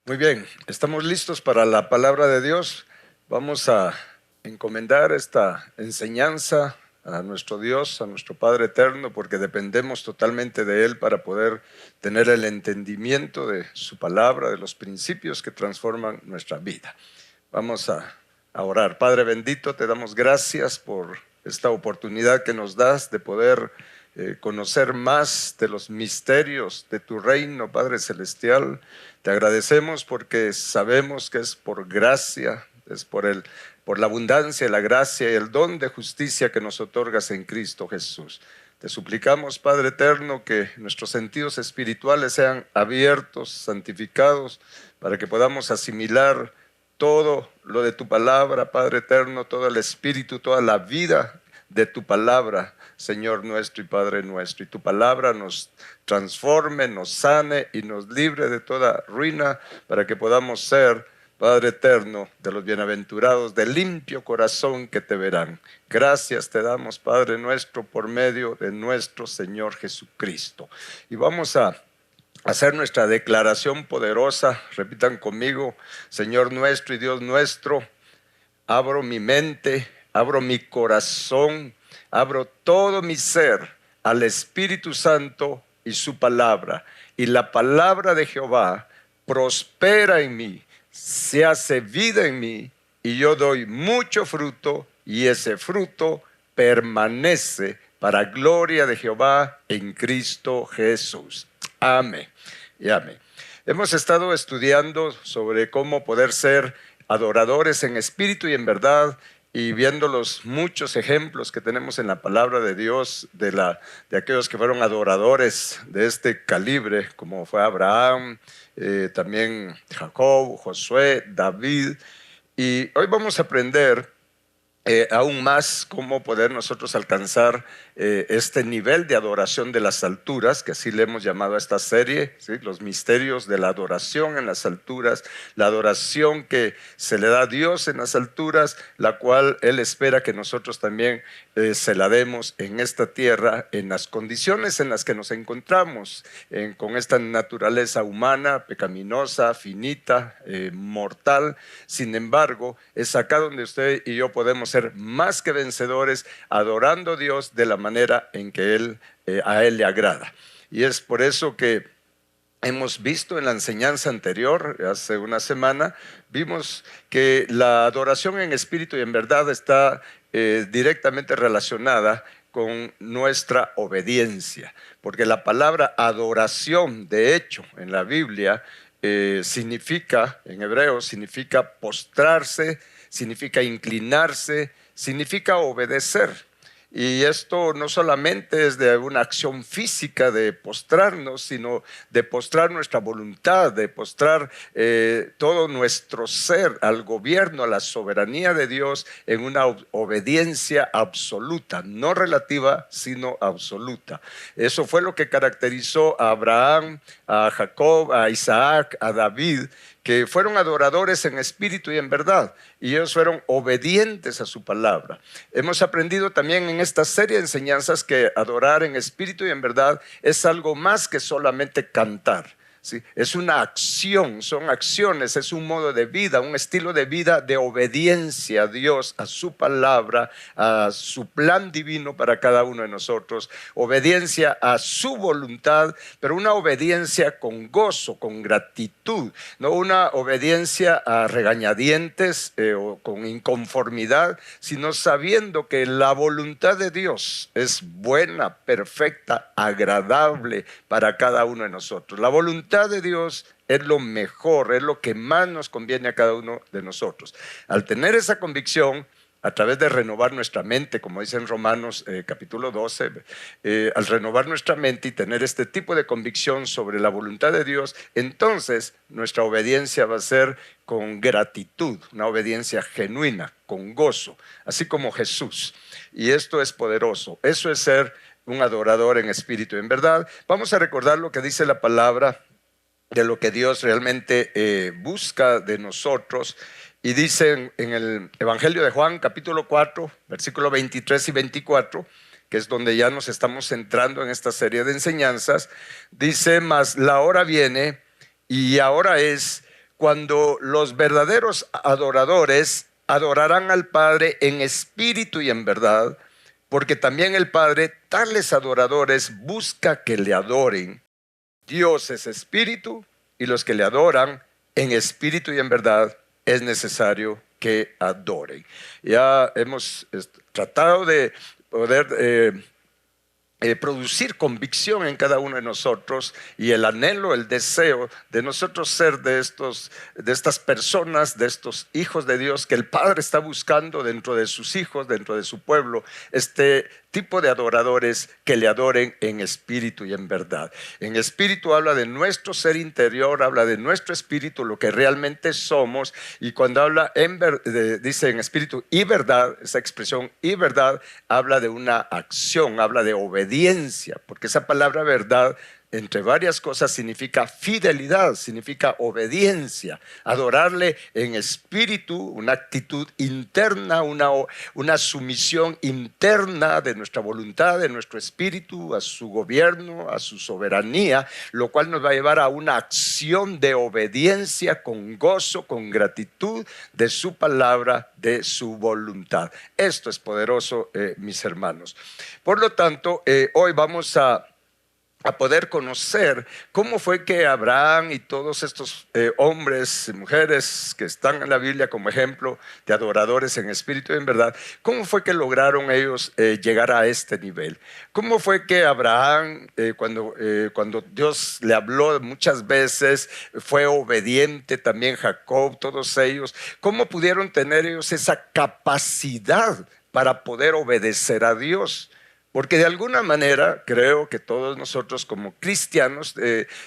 Muy bien, estamos listos para la palabra de Dios. Vamos a encomendar esta enseñanza a nuestro Dios, a nuestro Padre eterno, porque dependemos totalmente de Él para poder tener el entendimiento de su palabra, de los principios que transforman nuestra vida. Vamos a orar. Padre bendito, te damos gracias por esta oportunidad que nos das de poder conocer más de los misterios de tu reino, Padre celestial. Te agradecemos porque sabemos que es por gracia, es por la abundancia, la gracia y el don de justicia que nos otorgas en Cristo Jesús. Te suplicamos, Padre eterno, que nuestros sentidos espirituales sean abiertos, santificados, para que podamos asimilar todo lo de tu palabra, Padre eterno, todo el espíritu, toda la vida de tu palabra, Señor nuestro y Padre nuestro. Y tu palabra nos transforme, nos sane y nos libre de toda ruina para que podamos ser, Padre eterno, de los bienaventurados, de limpio corazón que te verán. Gracias te damos, Padre nuestro, por medio de nuestro Señor Jesucristo. Y vamos a hacer nuestra declaración poderosa. Repitan conmigo: Señor nuestro y Dios nuestro, abro mi mente, abro mi corazón, abro todo mi ser al Espíritu Santo y su palabra. Y la palabra de Jehová prospera en mí, se hace vida en mí, y yo doy mucho fruto, y ese fruto permanece para gloria de Jehová en Cristo Jesús. Amén y amén. Hemos estado estudiando sobre cómo poder ser adoradores en espíritu y en verdad, y viendo los muchos ejemplos que tenemos en la palabra de Dios de aquellos que fueron adoradores de este calibre, como fue Abraham, también Jacob, Josué, David. Y hoy vamos a aprender aún más cómo poder nosotros alcanzar este nivel de adoración de las alturas, que así le hemos llamado a esta serie, ¿sí? Los misterios de la adoración en las alturas, la adoración que se le da a Dios en las alturas, la cual Él espera que nosotros también se la demos en esta tierra, en las condiciones en las que nos encontramos, con esta naturaleza humana, pecaminosa, finita, mortal. Sin embargo, es acá donde usted y yo podemos ser más que vencedores, adorando a Dios de la manera en que a Él le agrada. Y es por eso que hemos visto en la enseñanza anterior, hace una semana, vimos que la adoración en espíritu y en verdad está directamente relacionada con nuestra obediencia, porque la palabra adoración, de hecho, en la Biblia significa, en hebreo, significa postrarse, significa inclinarse, significa obedecer. Y esto no solamente es de una acción física de postrarnos, sino de postrar nuestra voluntad, de postrar todo nuestro ser al gobierno, a la soberanía de Dios, en una obediencia absoluta, no relativa, sino absoluta. Eso fue lo que caracterizó a Abraham, a Jacob, a Isaac, a David, que fueron adoradores en espíritu y en verdad, y ellos fueron obedientes a su palabra. Hemos aprendido también en esta serie de enseñanzas que adorar en espíritu y en verdad es algo más que solamente cantar. ¿Sí? Es una acción, son acciones, es un modo de vida, un estilo de vida de obediencia a Dios, a su palabra, a su plan divino para cada uno de nosotros, obediencia a su voluntad, pero una obediencia con gozo, con gratitud, no una obediencia a regañadientes o con inconformidad, sino sabiendo que la voluntad de Dios es buena, perfecta, agradable para cada uno de nosotros. La voluntad de Dios es lo mejor, es lo que más nos conviene a cada uno de nosotros. Al tener esa convicción, a través de renovar nuestra mente, como dice en Romanos capítulo 12, al renovar nuestra mente y tener este tipo de convicción sobre la voluntad de Dios, entonces nuestra obediencia va a ser con gratitud, una obediencia genuina, con gozo, así como Jesús. Y esto es poderoso, eso es ser un adorador en espíritu y en verdad. Vamos a recordar lo que dice la palabra de lo que Dios realmente busca de nosotros. Y dice en el Evangelio de Juan, capítulo 4, versículos 23 y 24, que es donde ya nos estamos centrando en esta serie de enseñanzas, dice: mas la hora viene y ahora es, cuando los verdaderos adoradores adorarán al Padre en espíritu y en verdad, porque también el Padre, tales adoradores, busca que le adoren. Dios es espíritu y los que le adoran en espíritu y en verdad es necesario que adoren. Ya hemos tratado de poder producir convicción en cada uno de nosotros, y el anhelo, el deseo de nosotros ser de estas personas, de estos hijos de Dios que el Padre está buscando dentro de sus hijos, dentro de su pueblo, este tipo de adoradores que le adoren en espíritu y en verdad. En espíritu habla de nuestro ser interior, habla de nuestro espíritu, lo que realmente somos, y cuando habla dice en espíritu y verdad, esa expresión y verdad habla de una acción, habla de obediencia, porque esa palabra verdad, entre varias cosas, significa fidelidad, significa obediencia, adorarle en espíritu, una actitud interna, una sumisión interna de nuestra voluntad, de nuestro espíritu, a su gobierno, a su soberanía, lo cual nos va a llevar a una acción de obediencia con gozo, con gratitud de su palabra, de su voluntad. Esto es poderoso, mis hermanos. Por lo tanto, hoy vamos a poder conocer cómo fue que Abraham y todos estos hombres y mujeres que están en la Biblia como ejemplo de adoradores en espíritu y en verdad, cómo fue que lograron ellos llegar a este nivel. Cómo fue que Abraham, cuando Dios le habló muchas veces, fue obediente, también Jacob, todos ellos, cómo pudieron tener ellos esa capacidad para poder obedecer a Dios. Porque de alguna manera creo que todos nosotros como cristianos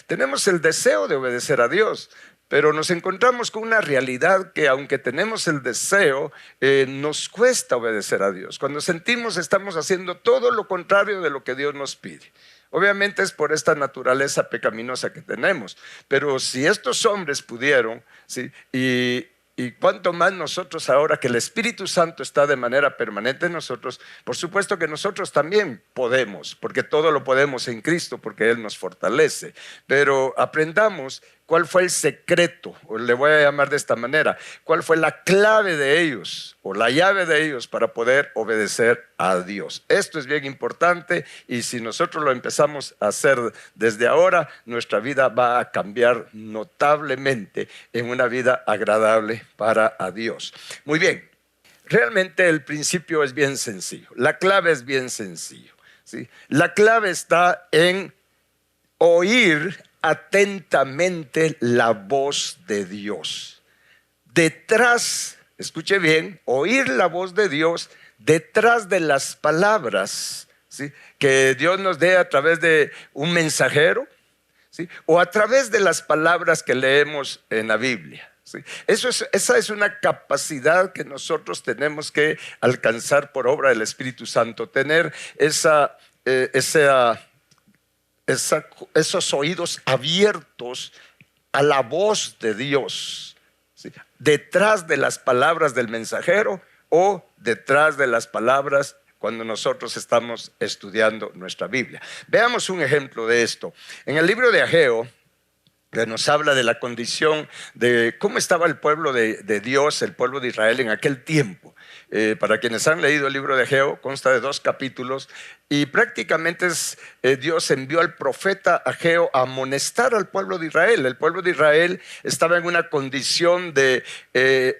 tenemos el deseo de obedecer a Dios, pero nos encontramos con una realidad que aunque tenemos el deseo, nos cuesta obedecer a Dios. Cuando sentimos estamos haciendo todo lo contrario de lo que Dios nos pide. Obviamente es por esta naturaleza pecaminosa que tenemos, pero si estos hombres pudieron, ¿sí? Y cuánto más nosotros ahora que el Espíritu Santo está de manera permanente en nosotros, por supuesto que nosotros también podemos, porque todo lo podemos en Cristo, porque Él nos fortalece. Pero aprendamos cuál fue el secreto, o le voy a llamar de esta manera, cuál fue la clave de ellos, o la llave de ellos para poder obedecer a Dios. Esto es bien importante, y si nosotros lo empezamos a hacer desde ahora, nuestra vida va a cambiar notablemente en una vida agradable para a Dios. Muy bien, realmente el principio es bien sencillo, la clave es bien sencillo, ¿sí? La clave está en oír atentamente la voz de Dios. Detrás, escuche bien, oír la voz de Dios detrás de las palabras, ¿sí? Que Dios nos dé a través de un mensajero, ¿sí? O a través de las palabras que leemos en la Biblia. ¿Sí? Esa es una capacidad que nosotros tenemos que alcanzar por obra del Espíritu Santo, tener esos oídos abiertos a la voz de Dios, ¿sí? Detrás de las palabras del mensajero o detrás de las palabras cuando nosotros estamos estudiando nuestra Biblia. Veamos un ejemplo de esto. En el libro de Ageo, que nos habla de la condición de cómo estaba el pueblo de Dios, el pueblo de Israel en aquel tiempo. Para quienes han leído el libro de Ageo, consta de 2 capítulos y prácticamente Dios envió al profeta Ageo a amonestar al pueblo de Israel. El pueblo de Israel estaba en una condición de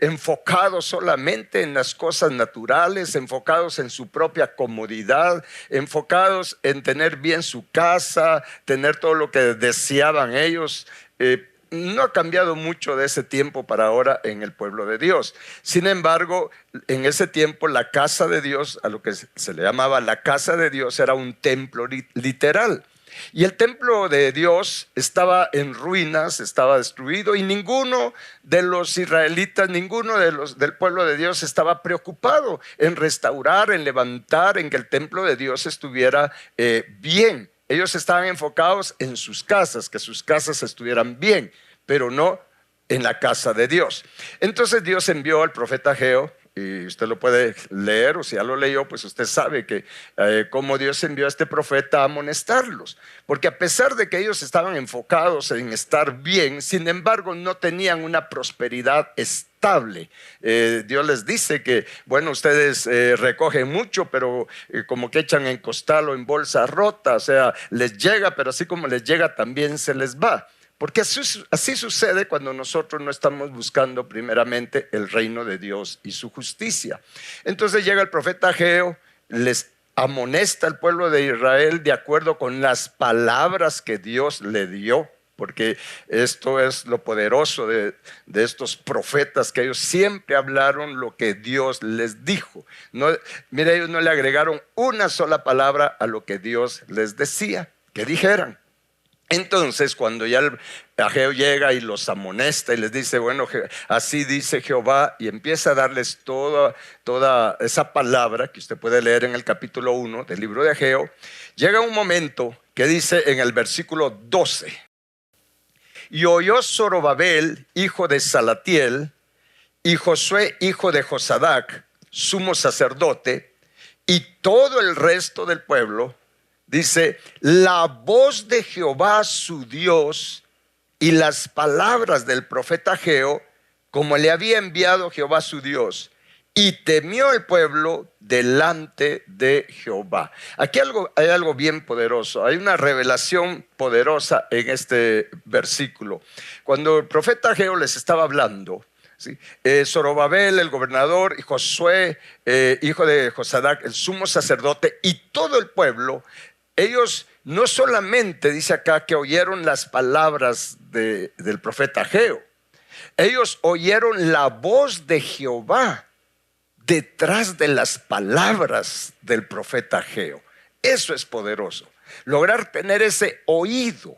enfocado solamente en las cosas naturales, enfocados en su propia comodidad, enfocados en tener bien su casa, tener todo lo que deseaban ellos. No ha cambiado mucho de ese tiempo para ahora en el pueblo de Dios. Sin embargo, en ese tiempo la casa de Dios, a lo que se le llamaba la casa de Dios, era un templo literal. Y el templo de Dios estaba en ruinas, estaba destruido, y ninguno de los israelitas, ninguno del pueblo de Dios estaba preocupado en restaurar, en levantar, en que el templo de Dios estuviera bien. Ellos estaban enfocados en sus casas, que sus casas estuvieran bien, pero no en la casa de Dios. Entonces Dios envió al profeta Ageo y usted lo puede leer, o si ya lo leyó, pues usted sabe que cómo Dios envió a este profeta a amonestarlos, porque a pesar de que ellos estaban enfocados en estar bien, sin embargo no tenían una prosperidad estable. Dios les dice que, bueno, ustedes recogen mucho, pero como que echan en costal o en bolsa rota, o sea, les llega, pero así como les llega también se les va. Porque así sucede cuando nosotros no estamos buscando primeramente el reino de Dios y su justicia. Entonces llega el profeta Ageo, les amonesta al pueblo de Israel de acuerdo con las palabras que Dios le dio, porque esto es lo poderoso de estos profetas, que ellos siempre hablaron lo que Dios les dijo. No, mire, ellos no le agregaron una sola palabra a lo que Dios les decía que dijeran. Entonces, cuando ya el Ageo llega y los amonesta y les dice, bueno, así dice Jehová, y empieza a darles toda esa palabra que usted puede leer en el capítulo 1 del libro de Ageo, llega un momento que dice en el versículo 12: y oyó Zorobabel, hijo de Salatiel, y Josué, hijo de Josadac, sumo sacerdote, y todo el resto del pueblo, dice, la voz de Jehová su Dios y las palabras del profeta Ageo, como le había enviado Jehová su Dios. Y temió el pueblo delante de Jehová. Aquí hay algo bien poderoso. Hay una revelación poderosa en este versículo. Cuando el profeta Ageo les estaba hablando, ¿sí? Zorobabel, el gobernador, y Josué, hijo de Josadac, el sumo sacerdote, y todo el pueblo, ellos no solamente, dice acá, que oyeron las palabras del profeta Ageo, ellos oyeron la voz de Jehová detrás de las palabras del profeta Ageo. Eso es poderoso. Lograr tener ese oído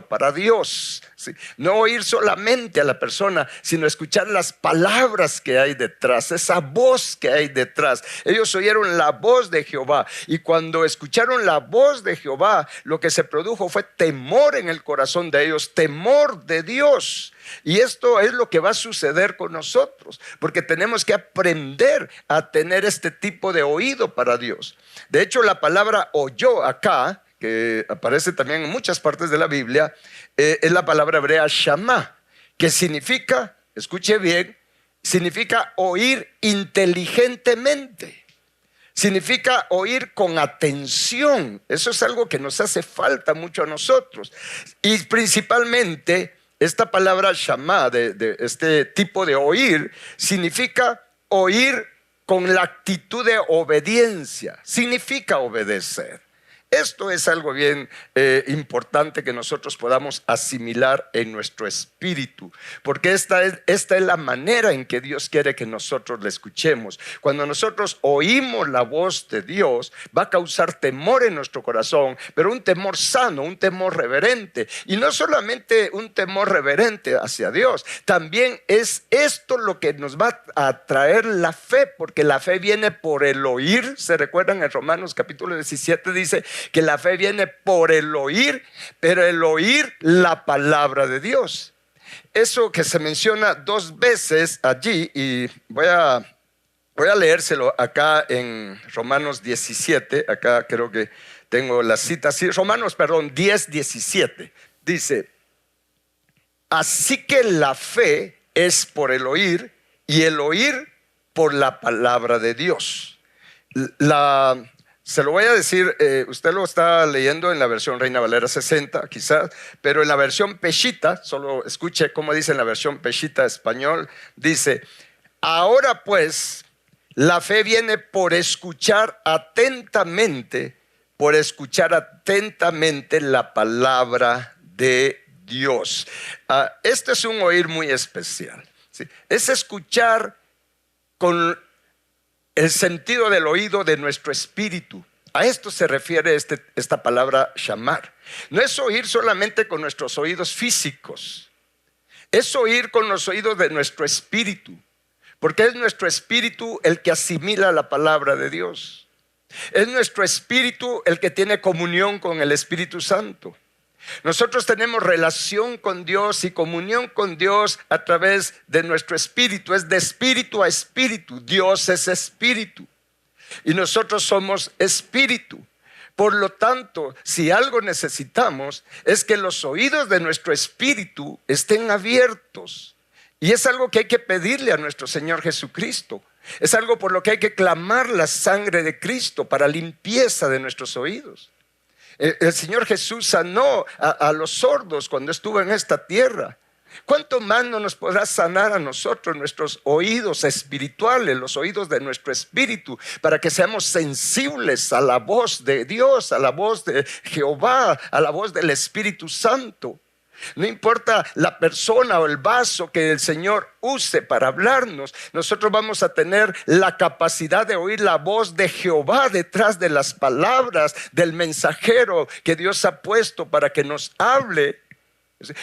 para Dios, ¿sí? No oír solamente a la persona, sino escuchar las palabras que hay detrás, esa voz que hay detrás. Ellos oyeron la voz de Jehová, y cuando escucharon la voz de Jehová, lo que se produjo fue temor en el corazón de ellos, temor de Dios. Y esto es lo que va a suceder con nosotros, porque tenemos que aprender a tener este tipo de oído para Dios. De hecho, la palabra oyó acá, que aparece también en muchas partes de la Biblia, es la palabra hebrea shamá, que significa, escuche bien, significa oír inteligentemente. Significa oír con atención. Eso es algo que nos hace falta mucho a nosotros. Y principalmente esta palabra shamá, de este tipo de oír, significa oír con la actitud de obediencia. Significa obedecer. Esto es algo bien importante que nosotros podamos asimilar en nuestro espíritu, porque esta es la manera en que Dios quiere que nosotros le escuchemos. Cuando nosotros oímos la voz de Dios, va a causar temor en nuestro corazón, pero un temor sano, un temor reverente. Y no solamente un temor reverente hacia Dios, también es esto lo que nos va a traer la fe, porque la fe viene por el oír. ¿Se recuerdan? En Romanos capítulo 17 dice que la fe viene por el oír, pero el oír la palabra de Dios. Eso que se menciona 2 veces allí, y voy a leérselo acá en Romanos 17, acá creo que tengo la cita, sí, Romanos, perdón, 10:17, dice, así que la fe es por el oír, y el oír por la palabra de Dios. Se lo voy a decir, usted lo está leyendo en la versión Reina Valera 60 quizás, pero en la versión Peshitta, solo escuche cómo dice en la versión Peshitta español, dice, ahora pues la fe viene por escuchar atentamente la palabra de Dios. Este es un oír muy especial, ¿sí? Es escuchar con el sentido del oído de nuestro espíritu. A esto se refiere esta palabra shamar. No es oír solamente con nuestros oídos físicos, es oír con los oídos de nuestro espíritu, porque es nuestro espíritu el que asimila la palabra de Dios. Es nuestro espíritu el que tiene comunión con el Espíritu Santo. Nosotros tenemos relación con Dios y comunión con Dios a través de nuestro espíritu. Es de espíritu a espíritu. Dios es espíritu y nosotros somos espíritu. Por lo tanto, si algo necesitamos es que los oídos de nuestro espíritu estén abiertos. Y es algo que hay que pedirle a nuestro Señor Jesucristo. Es algo por lo que hay que clamar la sangre de Cristo para limpieza de nuestros oídos. El Señor Jesús sanó a los sordos cuando estuvo en esta tierra. ¿Cuánto más no nos podrá sanar a nosotros nuestros oídos espirituales, los oídos de nuestro espíritu, para que seamos sensibles a la voz de Dios, a la voz de Jehová, a la voz del Espíritu Santo? No importa la persona o el vaso que el Señor use para hablarnos, nosotros vamos a tener la capacidad de oír la voz de Jehová detrás de las palabras del mensajero que Dios ha puesto para que nos hable.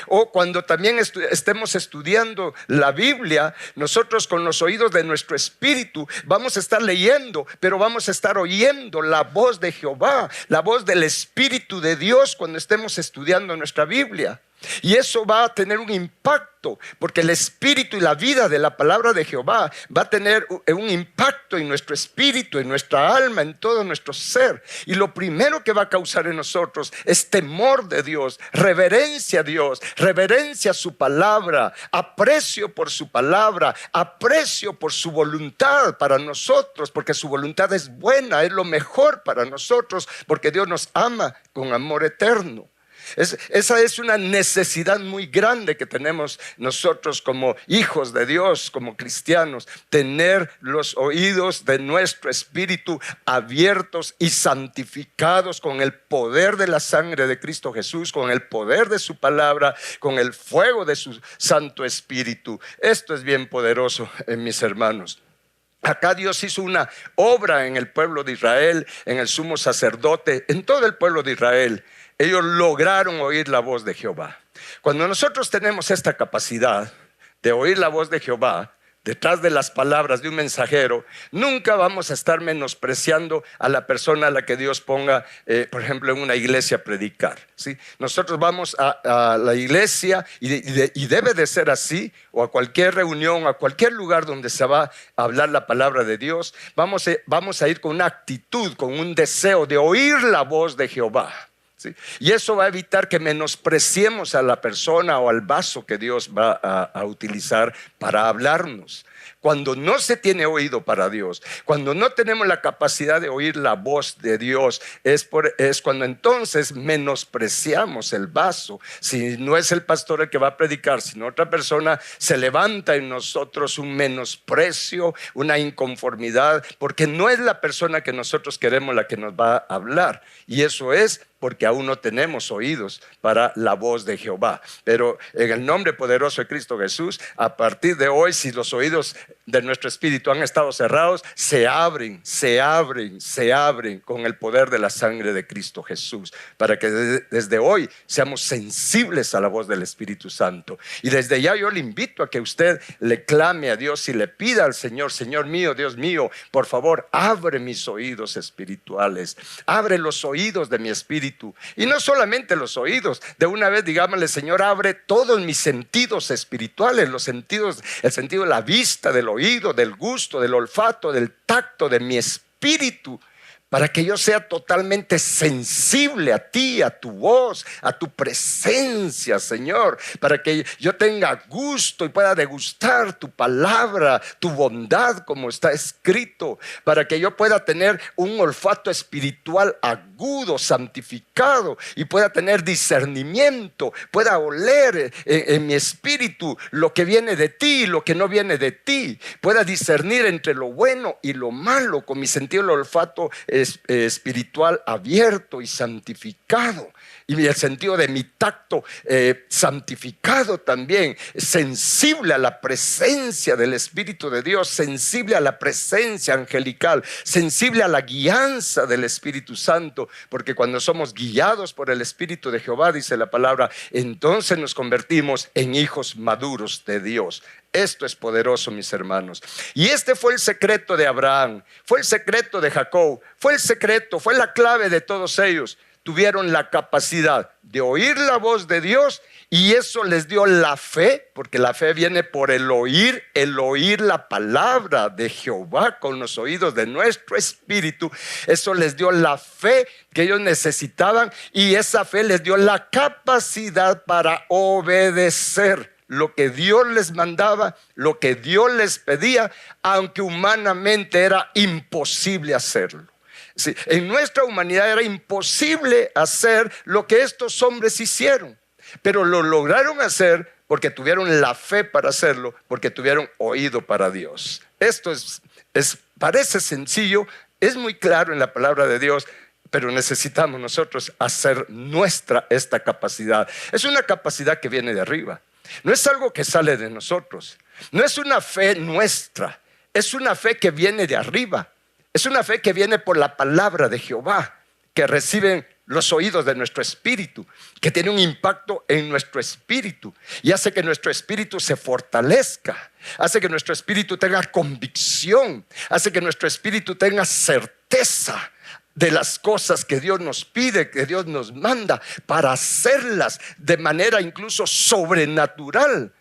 O cuando también estemos estudiando la Biblia, nosotros con los oídos de nuestro espíritu vamos a estar leyendo, pero vamos a estar oyendo la voz de Jehová, la voz del Espíritu de Dios cuando estemos estudiando nuestra Biblia. Y eso va a tener un impacto, porque el espíritu y la vida de la palabra de Jehová va a tener un impacto en nuestro espíritu, en nuestra alma, en todo nuestro ser. Y lo primero que va a causar en nosotros es temor de Dios, reverencia a Dios, reverencia a su palabra, aprecio por su palabra, aprecio por su voluntad para nosotros, porque su voluntad es buena, es lo mejor para nosotros, porque Dios nos ama con amor eterno. Esa es una necesidad muy grande que tenemos nosotros como hijos de Dios, como cristianos, tener los oídos de nuestro espíritu abiertos y santificados con el poder de la sangre de Cristo Jesús, con el poder de su palabra, con el fuego de su Santo Espíritu. Esto es bien poderoso, mis hermanos. Acá Dios hizo una obra en el pueblo de Israel, en el sumo sacerdote, en todo el pueblo de Israel. Ellos lograron oír la voz de Jehová. Cuando nosotros tenemos esta capacidad de oír la voz de Jehová detrás de las palabras de un mensajero, nunca vamos a estar menospreciando a la persona a la que Dios ponga, por ejemplo, en una iglesia a predicar, ¿sí? Nosotros vamos a la iglesia y debe de ser así, o a cualquier reunión, a cualquier lugar donde se va a hablar la palabra de Dios, vamos a ir con una actitud, con un deseo de oír la voz de Jehová. ¿Sí? Y eso va a evitar que menospreciemos a la persona o al vaso que Dios va a utilizar para hablarnos. Cuando no se tiene oído para Dios, cuando no tenemos la capacidad de oír la voz de Dios, es cuando entonces menospreciamos el vaso. Si no es el pastor el que va a predicar, sino otra persona, se levanta en nosotros un menosprecio, una inconformidad, porque no es la persona que nosotros queremos la que nos va a hablar. Y eso es porque aún no tenemos oídos para la voz de Jehová. Pero en el nombre poderoso de Cristo Jesús, a partir de hoy, si los oídos de nuestro espíritu han estado cerrados, se abren con el poder de la sangre de Cristo Jesús, para que desde hoy seamos sensibles a la voz del Espíritu Santo. Y desde ya yo le invito a que usted le clame a Dios y le pida al Señor: Señor mío, Dios mío, por favor, abre mis oídos espirituales, abre los oídos de mi espíritu. Y no solamente los oídos, de una vez digámosle: Señor, abre todos mis sentidos espirituales, los sentidos, el sentido de la vista, del oído, del gusto, del olfato, del tacto, de mi espíritu, para que yo sea totalmente sensible a ti, a tu voz, a tu presencia, Señor, para que yo tenga gusto y pueda degustar tu palabra, tu bondad, como está escrito, para que yo pueda tener un olfato espiritual agudo, santificado, y pueda tener discernimiento, pueda oler en mi espíritu lo que viene de ti y lo que no viene de ti, pueda discernir entre lo bueno y lo malo con mi sentido del olfato espiritual abierto y santificado, y el sentido de mi tacto santificado también, sensible a la presencia del Espíritu de Dios, sensible a la presencia angelical, sensible a la guianza del Espíritu Santo, porque cuando somos guiados por el Espíritu de Jehová, dice la palabra, entonces nos convertimos en hijos maduros de Dios. Esto es poderoso, mis hermanos. Y este fue el secreto de Abraham, fue el secreto de Jacob, fue el secreto, fue la clave de todos ellos. tuvieron la capacidad de oír la voz de Dios, y eso les dio la fe, porque la fe viene por el oír la palabra de Jehová con los oídos de nuestro espíritu. Eso les dio la fe que ellos necesitaban, y esa fe les dio la capacidad para obedecer lo que Dios les mandaba, lo que Dios les pedía, aunque humanamente era imposible hacerlo. Sí, en nuestra humanidad era imposible hacer lo que estos hombres hicieron, pero lo lograron hacer porque tuvieron la fe para hacerlo, porque tuvieron oído para Dios. Esto parece sencillo, es muy claro en la palabra de Dios, pero necesitamos nosotros hacer nuestra esta capacidad. Es una capacidad que viene de arriba. No es algo que sale de nosotros. No es una fe nuestra. Es una fe que viene de arriba. Es una fe que viene por la palabra de Jehová, que reciben los oídos de nuestro espíritu, que tiene un impacto en nuestro espíritu y hace que nuestro espíritu se fortalezca, hace que nuestro espíritu tenga convicción, hace que nuestro espíritu tenga certeza de las cosas que Dios nos pide, que Dios nos manda, para hacerlas de manera incluso sobrenatural.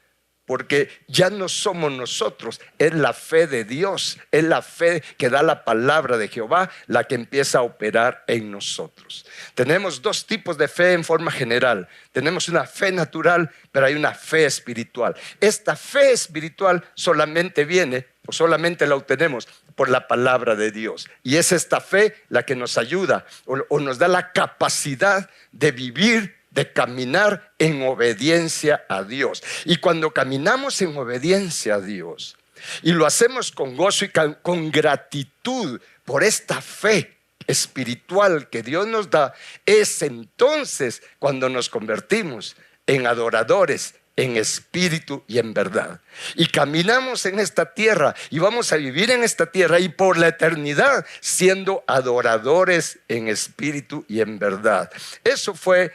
Porque ya no somos nosotros, es la fe de Dios, es la fe que da la palabra de Jehová la que empieza a operar en nosotros. Tenemos dos tipos de fe en forma general. Tenemos una fe natural, pero hay una fe espiritual. Esta fe espiritual solamente viene, o solamente la obtenemos por la palabra de Dios. Y es esta fe la que nos ayuda o nos da la capacidad de vivir, de caminar en obediencia a Dios. Y cuando caminamos en obediencia a Dios y lo hacemos con gozo y con gratitud por esta fe espiritual que Dios nos da, es entonces cuando nos convertimos en adoradores en espíritu y en verdad. Y caminamos en esta tierra y vamos a vivir en esta tierra y por la eternidad siendo adoradores en espíritu y en verdad. Eso fue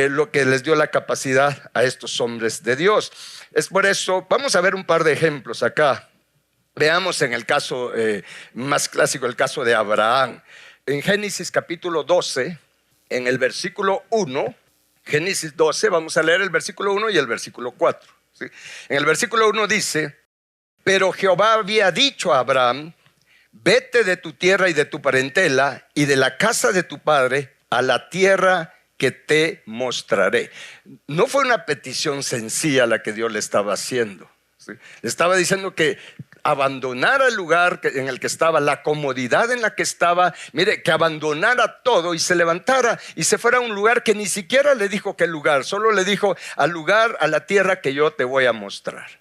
lo que les dio la capacidad a estos hombres de Dios. Es por eso, vamos a ver un par de ejemplos acá. Veamos en el caso más clásico, el caso de Abraham. En Génesis capítulo 12, en el versículo 1, Génesis 12, vamos a leer el versículo 1 y el versículo 4. ¿Sí? En el versículo 1 dice: pero Jehová había dicho a Abraham: vete de tu tierra y de tu parentela y de la casa de tu padre a la tierra que te mostraré. No fue una petición sencilla la que Dios le estaba haciendo, ¿sí? Le estaba diciendo que abandonara el lugar en el que estaba, la comodidad en la que estaba, mire, que abandonara todo y se levantara y se fuera a un lugar que ni siquiera le dijo qué lugar, solo le dijo al lugar, a la tierra que yo te voy a mostrar.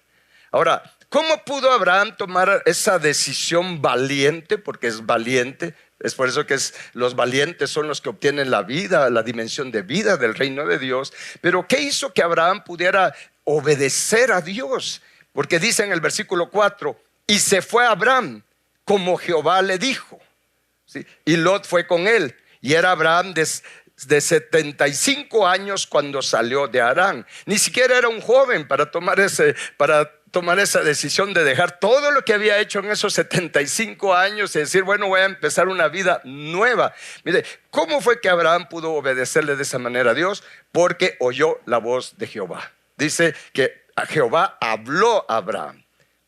Ahora, ¿cómo pudo Abraham tomar esa decisión valiente? Porque es valiente. Es por eso que los valientes son los que obtienen la vida, la dimensión de vida del reino de Dios. Pero ¿qué hizo que Abraham pudiera obedecer a Dios? Porque dice en el versículo 4: y se fue Abraham como Jehová le dijo, ¿sí? Y Lot fue con él. Y era Abraham de 75 años cuando salió de Harán. Ni siquiera era un joven para tomar esa decisión de dejar todo lo que había hecho en esos 75 años y decir, bueno, voy a empezar una vida nueva. Mire, ¿cómo fue que Abraham pudo obedecerle de esa manera a Dios? Porque oyó la voz de Jehová. Dice que Jehová habló a Abraham.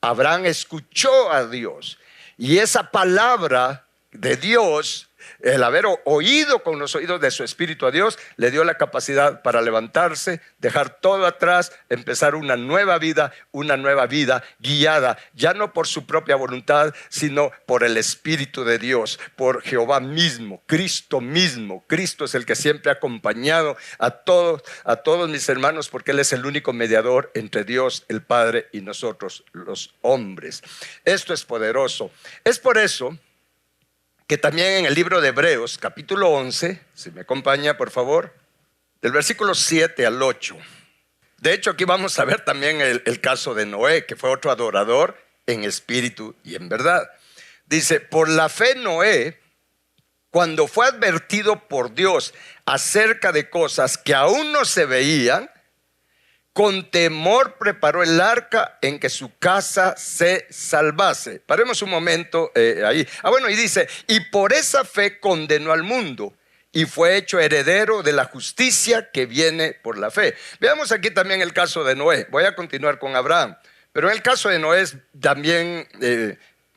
Abraham escuchó a Dios. Y esa palabra de Dios, el haber oído con los oídos de su espíritu a Dios, le dio la capacidad para levantarse, dejar todo atrás, empezar una nueva vida guiada, ya no por su propia voluntad, sino por el Espíritu de Dios, por Jehová mismo, Cristo mismo. Cristo es el que siempre ha acompañado a todos mis hermanos, porque Él es el único mediador entre Dios, el Padre, y nosotros, los hombres. Esto es poderoso. Es por eso que también en el libro de Hebreos, capítulo 11, si me acompaña por favor, del versículo 7 al 8. De hecho, aquí vamos a ver también el caso de Noé, que fue otro adorador en espíritu y en verdad. Dice: por la fe Noé, cuando fue advertido por Dios acerca de cosas que aún no se veían, con temor preparó el arca en que su casa se salvase. Paremos un momento ahí. Bueno, y dice: y por esa fe condenó al mundo y fue hecho heredero de la justicia que viene por la fe. Veamos aquí también el caso de Noé. Voy a continuar con Abraham, pero en el caso de Noé es también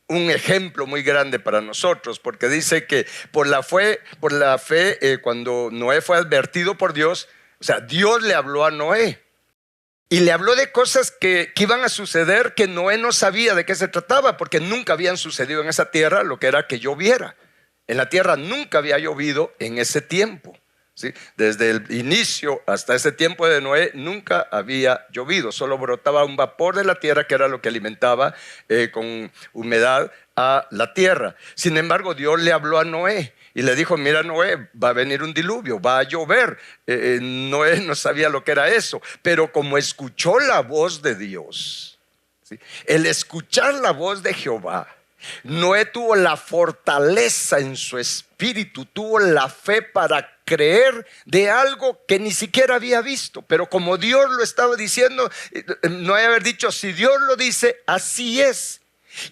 un ejemplo muy grande para nosotros, porque dice que por la fe, cuando Noé fue advertido por Dios, o sea, Dios le habló a Noé. Y le habló de cosas que iban a suceder que Noé no sabía de qué se trataba, porque nunca habían sucedido en esa tierra lo que era que lloviera. En la tierra nunca había llovido en ese tiempo, ¿sí? Desde el inicio hasta ese tiempo de Noé nunca había llovido. Solo brotaba un vapor de la tierra que era lo que alimentaba con humedad a la tierra. Sin embargo, Dios le habló a Noé y le dijo: mira, Noé, va a venir un diluvio, va a llover. Noé no sabía lo que era eso, pero como escuchó la voz de Dios, ¿sí? El escuchar la voz de Jehová, Noé tuvo la fortaleza en su espíritu, tuvo la fe para creer de algo que ni siquiera había visto. Pero como Dios lo estaba diciendo, Noé haber dicho: si Dios lo dice, así es.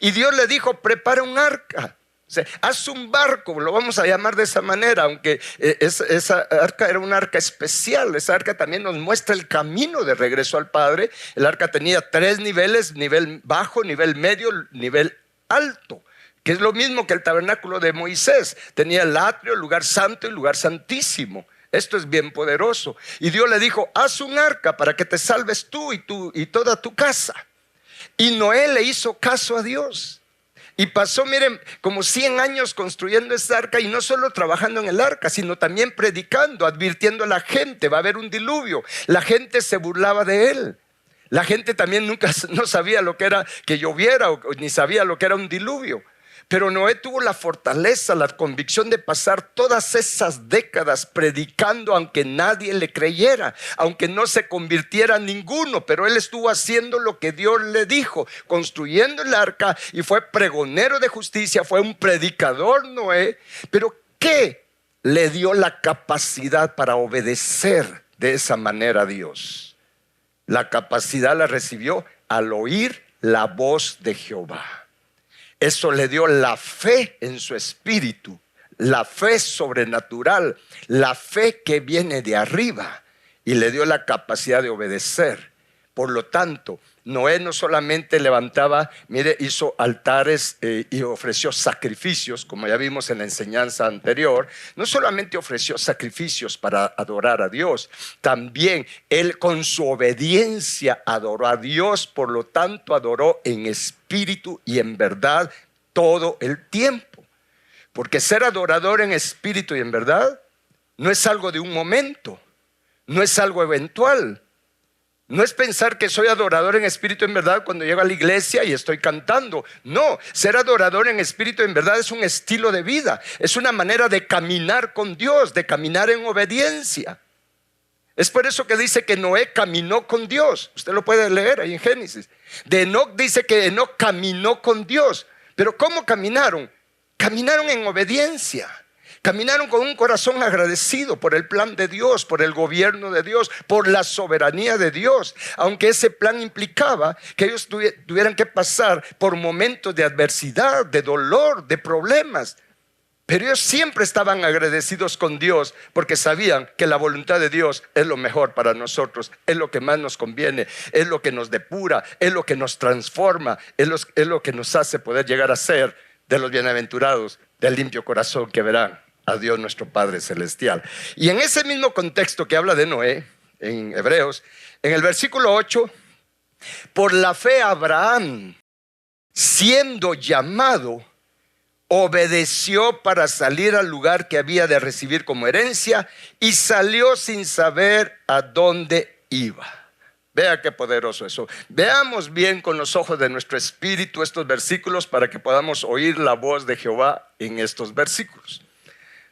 Y Dios le dijo: prepara un arca. O sea, haz un barco, lo vamos a llamar de esa manera, aunque esa arca era un arca especial. Esa arca también nos muestra el camino de regreso al Padre. El arca tenía 3 niveles: nivel bajo, nivel medio, nivel alto, que es lo mismo que el tabernáculo de Moisés. Tenía el atrio, el lugar santo y el lugar santísimo. Esto es bien poderoso. Y Dios le dijo: haz un arca para que te salves tú y toda tu casa. Y Noé le hizo caso a Dios. Y pasó, miren, como 100 años construyendo esta arca, y no solo trabajando en el arca, sino también predicando, advirtiendo a la gente: va a haber un diluvio. La gente se burlaba de él. La gente también no sabía lo que era que lloviera, ni sabía lo que era un diluvio. Pero Noé tuvo la fortaleza, la convicción de pasar todas esas décadas predicando, aunque nadie le creyera, aunque no se convirtiera ninguno. Pero él estuvo haciendo lo que Dios le dijo, construyendo el arca, y fue pregonero de justicia, fue un predicador Noé. Pero ¿qué le dio la capacidad para obedecer de esa manera a Dios? La capacidad la recibió al oír la voz de Jehová. Eso le dio la fe en su espíritu, la fe sobrenatural, la fe que viene de arriba, y le dio la capacidad de obedecer. Por lo tanto, Noé no solamente levantaba, hizo altares y ofreció sacrificios, como ya vimos en la enseñanza anterior. No solamente ofreció sacrificios para adorar a Dios, también él con su obediencia adoró a Dios. Por lo tanto, adoró en espíritu y en verdad todo el tiempo. Porque ser adorador en espíritu y en verdad no es algo de un momento, no es algo eventual. No es pensar que soy adorador en espíritu en verdad cuando llego a la iglesia y estoy cantando. No, ser adorador en espíritu en verdad es un estilo de vida. Es una manera de caminar con Dios, de caminar en obediencia. Es por eso que dice que Noé caminó con Dios. Usted lo puede leer ahí en Génesis. De Enoc dice que Enoc caminó con Dios. Pero ¿cómo caminaron? Caminaron en obediencia. Caminaron con un corazón agradecido por el plan de Dios, por el gobierno de Dios, por la soberanía de Dios. Aunque ese plan implicaba que ellos tuvieran que pasar por momentos de adversidad, de dolor, de problemas. Pero ellos siempre estaban agradecidos con Dios, porque sabían que la voluntad de Dios es lo mejor para nosotros, es lo que más nos conviene, es lo que nos depura, es lo que nos transforma, es lo que nos hace poder llegar a ser de los bienaventurados, del limpio corazón que verán a Dios nuestro Padre Celestial. Y en ese mismo contexto que habla de Noé, en Hebreos, en el versículo 8, por la fe Abraham, siendo llamado, obedeció para salir al lugar que había de recibir como herencia, y salió sin saber a dónde iba. Vea qué poderoso eso. Veamos bien con los ojos de nuestro espíritu estos versículos para que podamos oír la voz de Jehová en estos versículos.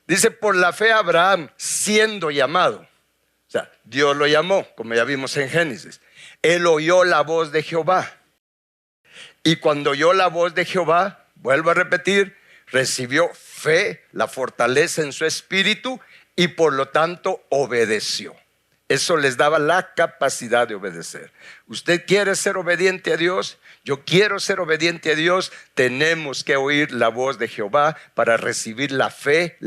Dice: por la fe Abraham, siendo llamado. O sea, Dios lo llamó, como ya vimos en Génesis. Él oyó la voz de Jehová. Y cuando oyó la voz de Jehová, vuelvo a repetir, recibió fe, la fortaleza en su espíritu, y por lo tanto obedeció. Eso les daba la capacidad de obedecer. ¿Usted quiere ser obediente a Dios? Yo quiero ser obediente a Dios. Tenemos que oír la voz de Jehová para recibir la fe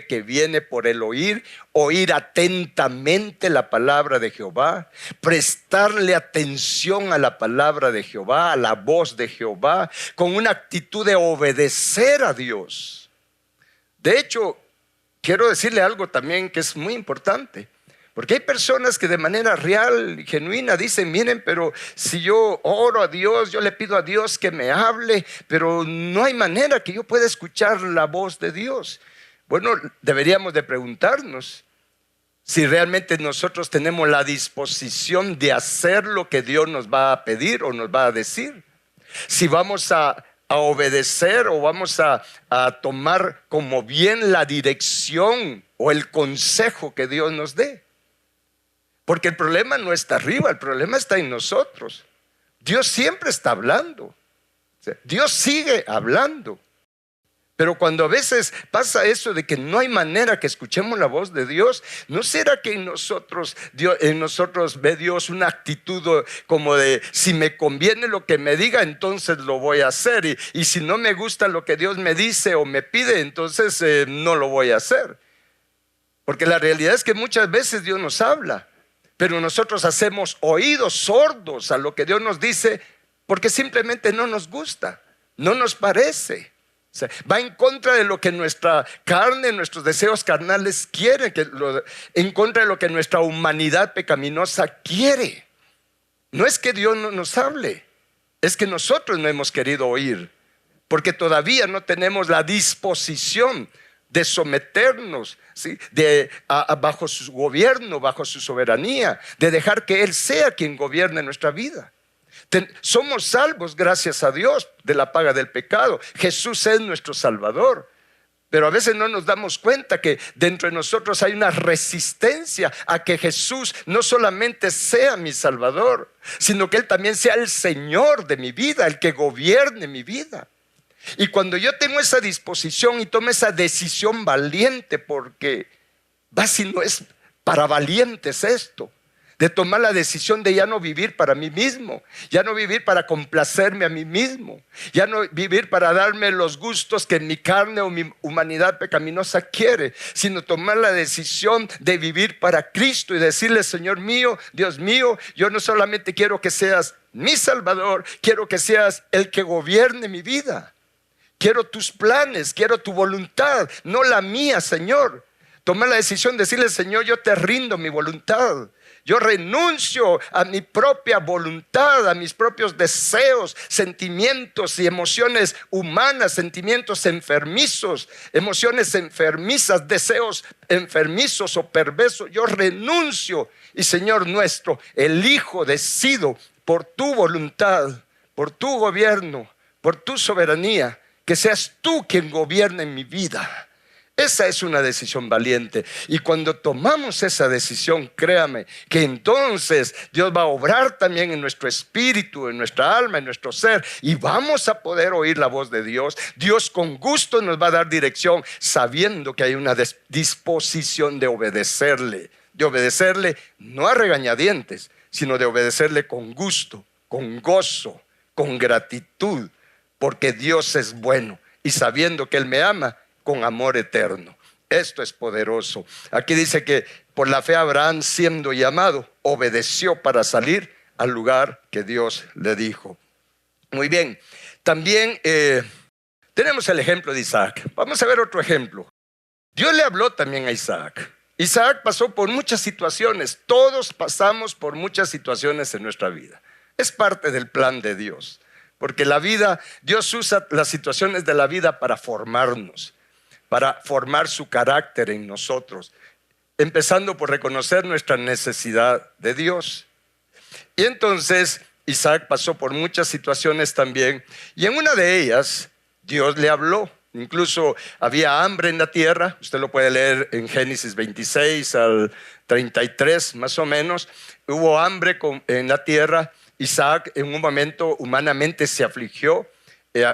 que viene por el oír atentamente la palabra de Jehová, prestarle atención a la palabra de Jehová, a la voz de Jehová, con una actitud de obedecer a Dios. De hecho, quiero decirle algo también que es muy importante. Porque hay personas que de manera real y genuina dicen, miren, pero si yo oro a Dios, yo le pido a Dios que me hable, pero no hay manera que yo pueda escuchar la voz de Dios. Bueno, deberíamos de preguntarnos si realmente nosotros tenemos la disposición de hacer lo que Dios nos va a pedir o nos va a decir. Si vamos a obedecer o vamos a tomar como bien la dirección o el consejo que Dios nos dé. Porque el problema no está arriba, el problema está en nosotros. Dios siempre está hablando. Dios sigue hablando. Pero cuando a veces pasa eso de que no hay manera que escuchemos la voz de Dios, ¿no será que en nosotros ve Dios una actitud como de si me conviene lo que me diga, entonces lo voy a hacer? Y si no me gusta lo que Dios me dice o me pide, entonces no lo voy a hacer. Porque la realidad es que muchas veces Dios nos habla, pero nosotros hacemos oídos sordos a lo que Dios nos dice porque simplemente no nos gusta, no nos parece. O sea, va en contra de lo que nuestra carne, nuestros deseos carnales quieren, en contra de lo que nuestra humanidad pecaminosa quiere. No es que Dios no nos hable, es que nosotros no hemos querido oír, porque todavía no tenemos la disposición de someternos, ¿sí? Bajo su gobierno, bajo su soberanía, de dejar que Él sea quien gobierne nuestra vida. Somos salvos gracias a Dios de la paga del pecado. Jesús es nuestro Salvador. Pero a veces no nos damos cuenta que dentro de nosotros hay una resistencia a que Jesús no solamente sea mi Salvador, sino que Él también sea el Señor de mi vida, el que gobierne mi vida. Y cuando yo tengo esa disposición y tomo esa decisión valiente, porque si no es para valientes esto, de tomar la decisión de ya no vivir para mí mismo, ya no vivir para complacerme a mí mismo, ya no vivir para darme los gustos que mi carne o mi humanidad pecaminosa quiere, sino tomar la decisión de vivir para Cristo y decirle: Señor mío, Dios mío, yo no solamente quiero que seas mi Salvador, quiero que seas el que gobierne mi vida. Quiero tus planes, quiero tu voluntad, no la mía, Señor. Tomar la decisión de decirle: Señor, yo te rindo mi voluntad. Yo renuncio a mi propia voluntad, a mis propios deseos, sentimientos y emociones humanas, sentimientos enfermizos, emociones enfermizas, deseos enfermizos o perversos. Yo renuncio y, Señor nuestro, elijo, decido por tu voluntad, por tu gobierno, por tu soberanía, que seas tú quien gobierne en mi vida. Esa es una decisión valiente. Y cuando tomamos esa decisión, créame que entonces Dios va a obrar también en nuestro espíritu, en nuestra alma, en nuestro ser, y vamos a poder oír la voz de Dios. Dios con gusto nos va a dar dirección, sabiendo que hay una disposición de obedecerle no a regañadientes, sino de obedecerle con gusto, con gozo, con gratitud, porque Dios es bueno y sabiendo que Él me ama, con amor eterno. Esto es poderoso. Aquí dice que por la fe Abraham, siendo llamado, obedeció para salir al lugar que Dios le dijo. Muy bien. También tenemos el ejemplo de Isaac. Vamos a ver otro ejemplo. Dios le habló también a Isaac. Isaac pasó por muchas situaciones. Todos pasamos por muchas situaciones en nuestra vida. Es parte del plan de Dios. Porque la vida, Dios usa las situaciones de la vida para formarnos, para formar su carácter en nosotros, empezando por reconocer nuestra necesidad de Dios. Y entonces Isaac pasó por muchas situaciones también, y en una de ellas Dios le habló. Incluso había hambre en la tierra, usted lo puede leer en Génesis 26 al 33 más o menos. Hubo hambre en la tierra. Isaac en un momento humanamente se afligió.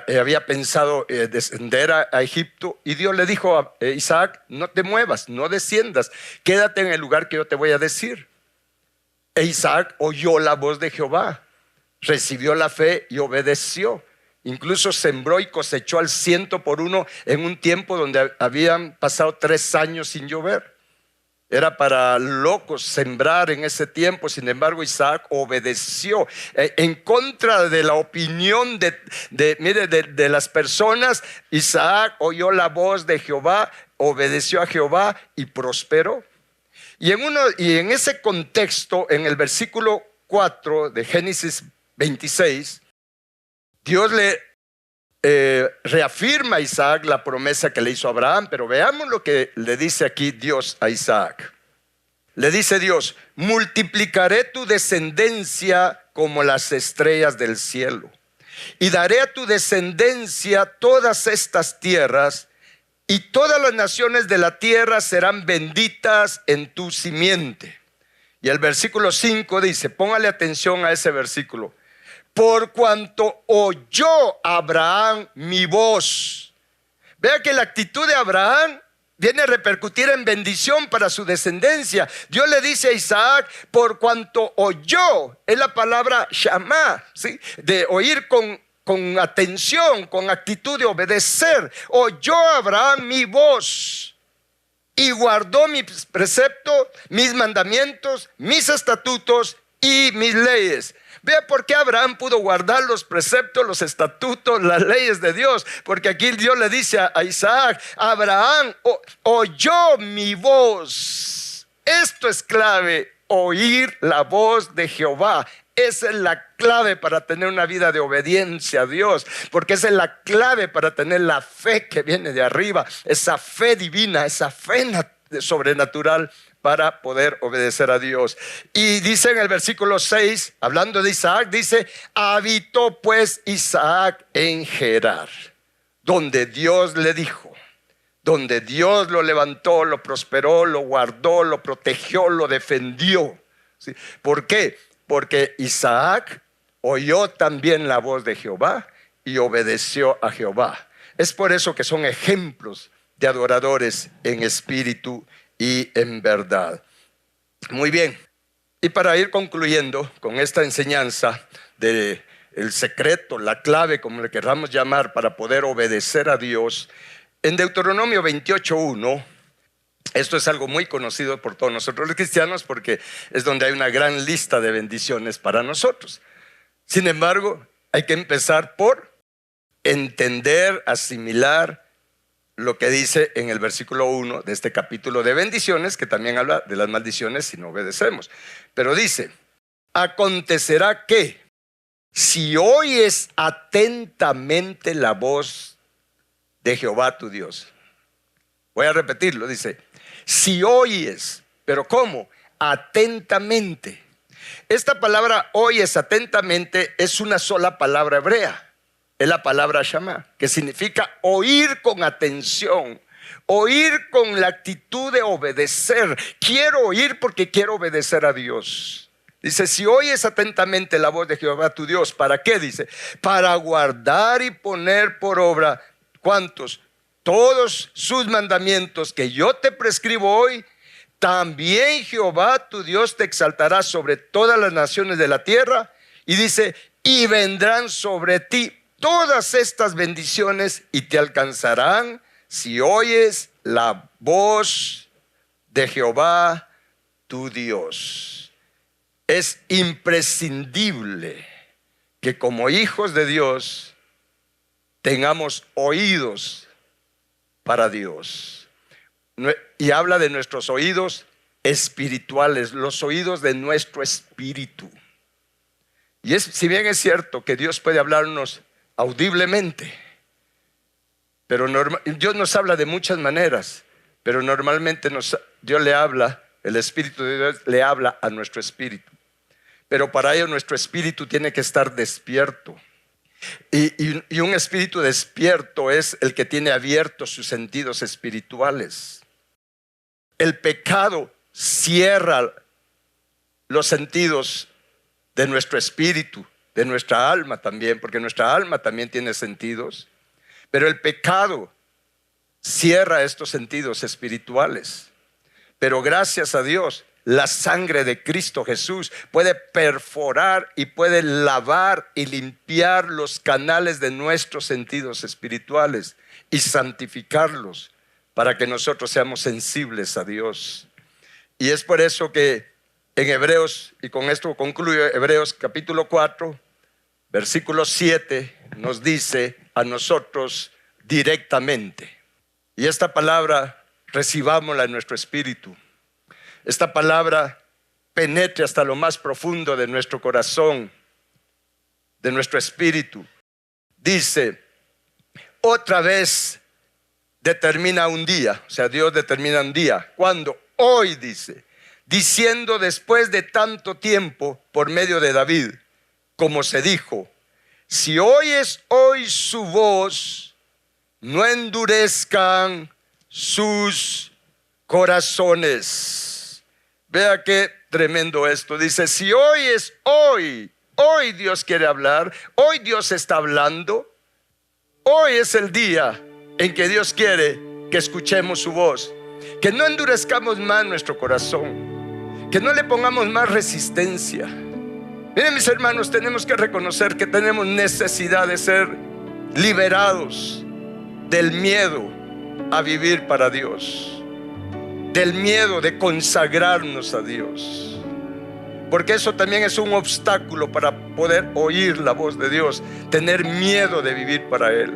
Había pensado descender a Egipto, y Dios le dijo a Isaac: no te muevas, no desciendas, quédate en el lugar que yo te voy a decir. E Isaac oyó la voz de Jehová, recibió la fe y obedeció. Incluso sembró y cosechó al 100 por 1 en un tiempo donde habían pasado 3 años sin llover. Era para locos sembrar en ese tiempo. Sin embargo, Isaac obedeció en contra de la opinión de las personas. Isaac oyó la voz de Jehová, obedeció a Jehová y prosperó. Y en ese contexto, en el versículo 4 de Génesis 26, Dios le reafirma a Isaac la promesa que le hizo a Abraham. Pero veamos lo que le dice aquí Dios a Isaac. Le dice Dios: multiplicaré tu descendencia como las estrellas del cielo, y daré a tu descendencia todas estas tierras, y todas las naciones de la tierra serán benditas en tu simiente. Y el versículo 5 dice, póngale atención a ese versículo: por cuanto oyó Abraham mi voz. Vea que la actitud de Abraham viene a repercutir en bendición para su descendencia. Dios le dice a Isaac: por cuanto oyó, es la palabra shamá, ¿sí? De oír con atención, con actitud de obedecer. Oyó Abraham mi voz y guardó mis preceptos, mis mandamientos, mis estatutos y mis leyes. Vea por qué Abraham pudo guardar los preceptos, los estatutos, las leyes de Dios. Porque aquí Dios le dice a Isaac: Abraham oyó mi voz. Esto es clave, oír la voz de Jehová. Esa es la clave para tener una vida de obediencia a Dios, porque esa es la clave para tener la fe que viene de arriba, esa fe divina, esa fe sobrenatural para poder obedecer a Dios. Y dice en el versículo 6, hablando de Isaac, dice: habitó pues Isaac en Gerar, donde Dios le dijo, donde Dios lo levantó, lo prosperó, lo guardó, lo protegió, lo defendió. ¿Sí? ¿Por qué? Porque Isaac oyó también la voz de Jehová y obedeció a Jehová. Es por eso que son ejemplos de adoradores en espíritu y en verdad. Muy bien. Y para ir concluyendo con esta enseñanza de el secreto, la clave, como le queramos llamar, para poder obedecer a Dios, en Deuteronomio 28:1, esto es algo muy conocido por todos nosotros los cristianos, porque es donde hay una gran lista de bendiciones para nosotros. Sin embargo, hay que empezar por entender, asimilar lo que dice en el versículo 1 de este capítulo de bendiciones, que también habla de las maldiciones si no obedecemos. Pero dice: acontecerá que si oyes atentamente la voz de Jehová tu Dios. Voy a repetirlo, dice: si oyes. ¿Pero cómo? Atentamente. Esta palabra oyes atentamente es una sola palabra hebrea. Es la palabra shamá, que significa oír con atención, oír con la actitud de obedecer. Quiero oír porque quiero obedecer a Dios. Dice: si oyes atentamente la voz de Jehová tu Dios. ¿Para qué? Dice: para guardar y poner por obra. ¿Cuántos? Todos sus mandamientos que yo te prescribo hoy. También Jehová tu Dios te exaltará sobre todas las naciones de la tierra. Y dice: y vendrán sobre ti todas estas bendiciones y te alcanzarán si oyes la voz de Jehová tu Dios. Es imprescindible que como hijos de Dios tengamos oídos para Dios. Y habla de nuestros oídos espirituales, los oídos de nuestro espíritu. Y si bien es cierto que Dios puede hablarnos audiblemente, pero Dios nos habla de muchas maneras, pero normalmente Dios le habla, el Espíritu de Dios le habla a nuestro espíritu. Pero para ello nuestro espíritu tiene que estar despierto. Y un espíritu despierto es el que tiene abiertos sus sentidos espirituales. El pecado cierra los sentidos de nuestro espíritu, de nuestra alma también, porque nuestra alma también tiene sentidos. Pero el pecado cierra estos sentidos espirituales. Pero gracias a Dios, La sangre de Cristo Jesús puede perforar y puede lavar y limpiar los canales de nuestros sentidos espirituales y santificarlos para que nosotros seamos sensibles a Dios. Y es por eso que en Hebreos, y con esto concluyo, Hebreos capítulo 4, versículo 7, nos dice a nosotros directamente. Y esta palabra recibámosla en nuestro espíritu. Esta palabra penetre hasta lo más profundo de nuestro corazón, de nuestro espíritu. Dice, otra vez determina un día, o sea, Dios determina un día. ¿Cuándo? Hoy, dice, diciendo después de tanto tiempo por medio de David, como se dijo, si oyes hoy su voz, no endurezcan sus corazones. Vea qué tremendo esto. Dice, si oyes hoy Dios quiere hablar, hoy Dios está hablando. Hoy es el día en que Dios quiere que escuchemos su voz. Que no endurezcamos más nuestro corazón, que no le pongamos más resistencia. Miren, mis hermanos, tenemos que reconocer que tenemos necesidad de ser liberados del miedo a vivir para Dios, del miedo de consagrarnos a Dios, porque eso también es un obstáculo para poder oír la voz de Dios. Tener miedo de vivir para Él,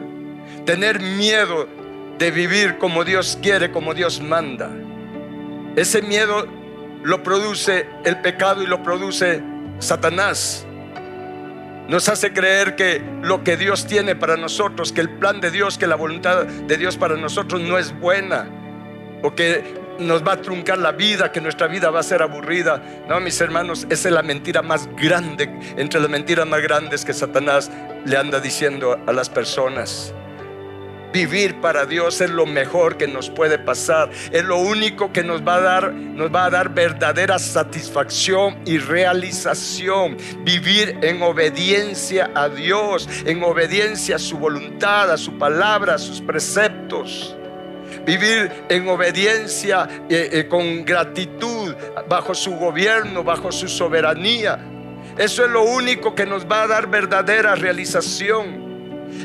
tener miedo de vivir como Dios quiere, como Dios manda. Ese miedo lo produce el pecado y lo produce Satanás. Nos hace creer que lo que Dios tiene para nosotros, que el plan de Dios, que la voluntad de Dios para nosotros no es buena, o que nos va a truncar la vida, que nuestra vida va a ser aburrida. No, mis hermanos, esa es la mentira más grande, entre las mentiras más grandes que Satanás le anda diciendo a las personas. Vivir para Dios es lo mejor que nos puede pasar. Es lo único que nos va a dar verdadera satisfacción y realización. Vivir en obediencia a Dios, en obediencia a su voluntad, a su palabra, a sus preceptos. Vivir en obediencia con gratitud bajo su gobierno, bajo su soberanía. Eso es lo único que nos va a dar verdadera realización.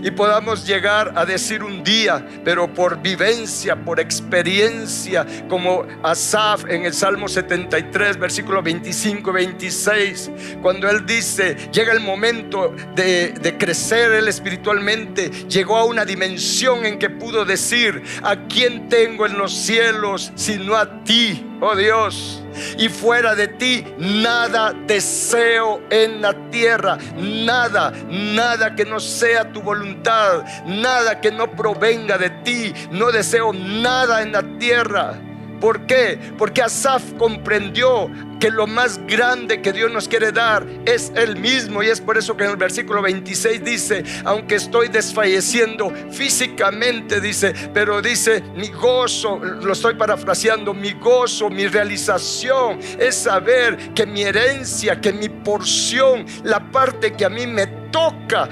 Y podamos llegar a decir un día, pero por vivencia, por experiencia, como Asaf en el Salmo 73, versículos 25 y 26, cuando él dice, llega el momento de crecer él espiritualmente, llegó a una dimensión en que pudo decir, ¿a quién tengo en los cielos sino a ti, oh Dios? Y fuera de ti nada deseo en la tierra. Nada que no sea tu voluntad, nada que no provenga de ti. No deseo nada en la tierra. ¿Por qué? Porque Asaf comprendió que lo más grande que Dios nos quiere dar es Él mismo. Y es por eso que en el versículo 26 dice, aunque estoy desfalleciendo físicamente, dice, pero dice, mi gozo, lo estoy parafraseando, mi gozo, mi realización es saber que mi herencia, que mi porción, la parte que a mí me toca,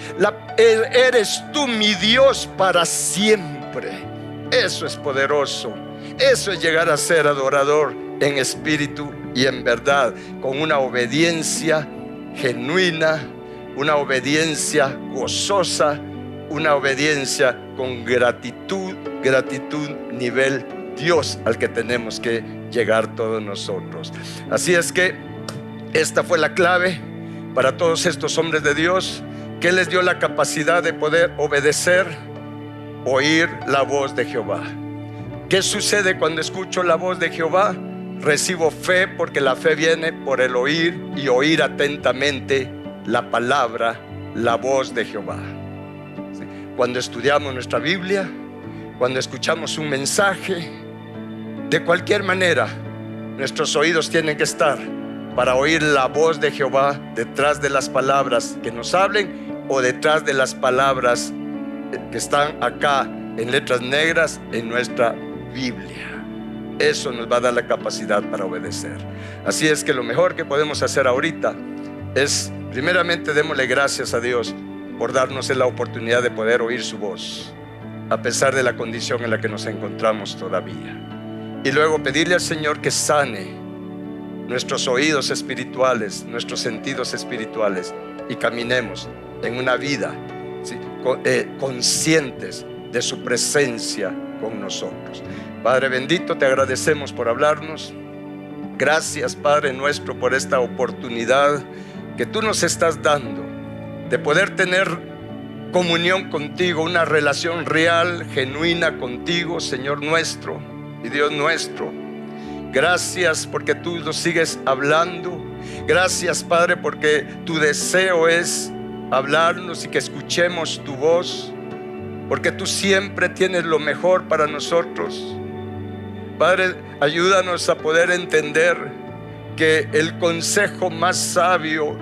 eres tú mi Dios para siempre. Eso es poderoso. Eso es llegar a ser adorador en espíritu y en verdad, con una obediencia genuina, una obediencia gozosa, una obediencia con gratitud nivel Dios al que tenemos que llegar todos nosotros. Así es que esta fue la clave para todos estos hombres de Dios, que les dio la capacidad de poder obedecer, oír la voz de Jehová. ¿Qué sucede cuando escucho la voz de Jehová? Recibo fe, porque la fe viene por el oír, y oír atentamente la palabra, la voz de Jehová. Cuando estudiamos nuestra Biblia, cuando escuchamos un mensaje, de cualquier manera, nuestros oídos tienen que estar para oír la voz de Jehová detrás de las palabras que nos hablen, o detrás de las palabras que están acá en letras negras en nuestra Biblia. Eso nos va a dar la capacidad para obedecer. Así es que lo mejor que podemos hacer ahorita es, primeramente, démosle gracias a Dios por darnos la oportunidad de poder oír su voz, a pesar de la condición en la que nos encontramos todavía. Y luego pedirle al Señor que sane nuestros oídos espirituales, nuestros sentidos espirituales, y caminemos en una vida, ¿sí?, conscientes de su presencia con nosotros. Padre bendito, te agradecemos por hablarnos. Gracias, Padre nuestro, por esta oportunidad que tú nos estás dando de poder tener comunión contigo, una relación real, genuina contigo, Señor nuestro y Dios nuestro. Gracias porque tú nos sigues hablando. Gracias, Padre, porque tu deseo es hablarnos y que escuchemos tu voz, porque tú siempre tienes lo mejor para nosotros. Padre, ayúdanos a poder entender que el consejo más sabio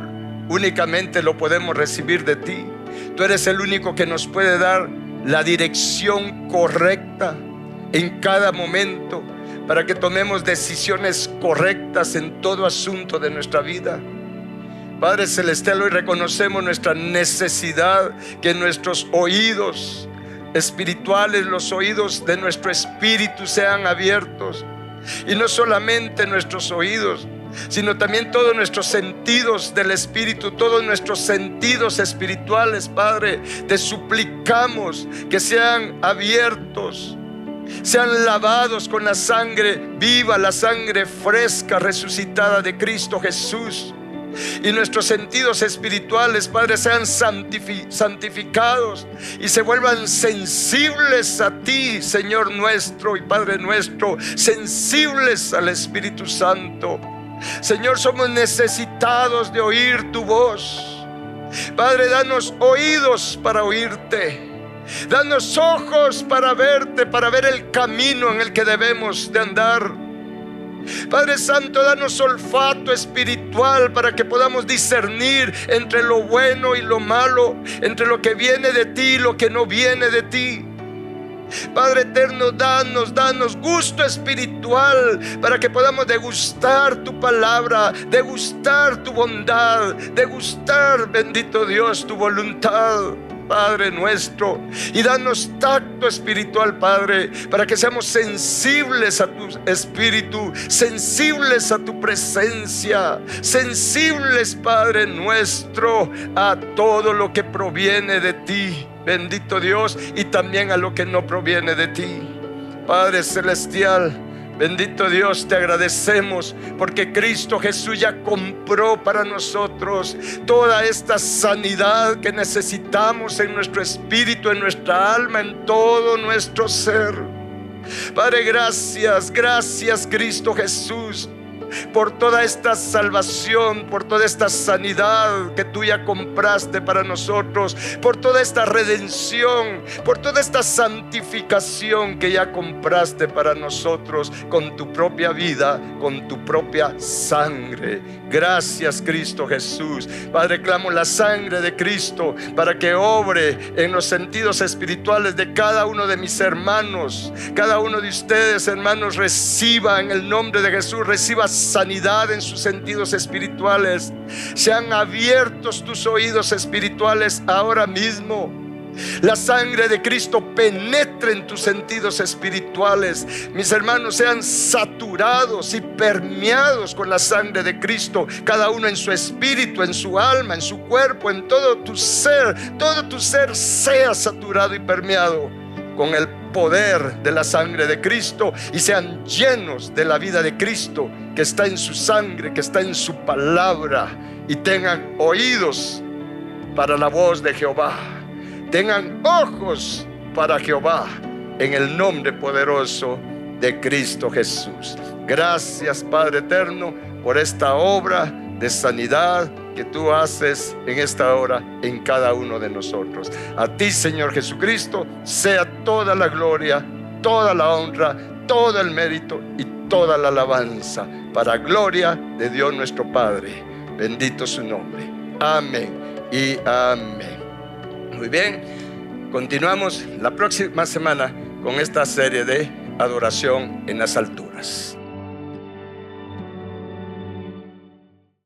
únicamente lo podemos recibir de ti. Tú eres el único que nos puede dar la dirección correcta en cada momento para que tomemos decisiones correctas en todo asunto de nuestra vida. Padre celestial, hoy reconocemos nuestra necesidad que nuestros oídos espirituales, los oídos de nuestro espíritu sean abiertos, y no solamente nuestros oídos, sino también todos nuestros sentidos del espíritu, todos nuestros sentidos espirituales. Padre, te suplicamos que sean abiertos, sean lavados con la sangre viva, la sangre fresca, resucitada de Cristo Jesús. Y nuestros sentidos espirituales, Padre, sean santificados y se vuelvan sensibles a ti, Señor nuestro y Padre nuestro, sensibles al Espíritu Santo. Señor, somos necesitados de oír tu voz. Padre, danos oídos para oírte. Danos ojos para verte, para ver el camino en el que debemos de andar. Padre Santo, danos olfato espiritual para que podamos discernir entre lo bueno y lo malo, entre lo que viene de ti y lo que no viene de ti. Padre eterno, danos gusto espiritual para que podamos degustar tu palabra, degustar tu bondad, degustar, bendito Dios, tu voluntad, Padre nuestro. Y danos tacto espiritual, Padre, para que seamos sensibles a tu espíritu, sensibles a tu presencia, sensibles, Padre nuestro, a todo lo que proviene de ti, bendito Dios, y también a lo que no proviene de ti. Padre celestial, bendito Dios, te agradecemos porque Cristo Jesús ya compró para nosotros toda esta sanidad que necesitamos en nuestro espíritu, en nuestra alma, en todo nuestro ser. Padre, gracias Cristo Jesús, por toda esta salvación, por toda esta sanidad que tú ya compraste para nosotros, por toda esta redención, por toda esta santificación que ya compraste para nosotros con tu propia vida, con tu propia sangre. Gracias, Cristo Jesús. Padre, clamo la sangre de Cristo para que obre en los sentidos espirituales de cada uno de mis hermanos. Cada uno de ustedes, hermanos, reciba en el nombre de Jesús, reciba sanidad en sus sentidos espirituales. Sean abiertos tus oídos espirituales ahora mismo. La sangre de Cristo penetre en tus sentidos espirituales. Mis hermanos, sean saturados y permeados con la sangre de Cristo, cada uno en su espíritu, en su alma, en su cuerpo, en todo tu ser sea saturado y permeado con el poder de la sangre de Cristo, y sean llenos de la vida de Cristo que está en su sangre, que está en su palabra, y tengan oídos para la voz de Jehová, tengan ojos para Jehová, en el nombre poderoso de Cristo Jesús. Gracias, Padre eterno, por esta obra de sanidad que tú haces en esta hora en cada uno de nosotros. A ti, Señor Jesucristo, sea toda la gloria, toda la honra, todo el mérito y toda la alabanza, para gloria de Dios nuestro Padre. Bendito su nombre. Amén y amén. Muy bien, continuamos la próxima semana con esta serie de adoración en las alturas.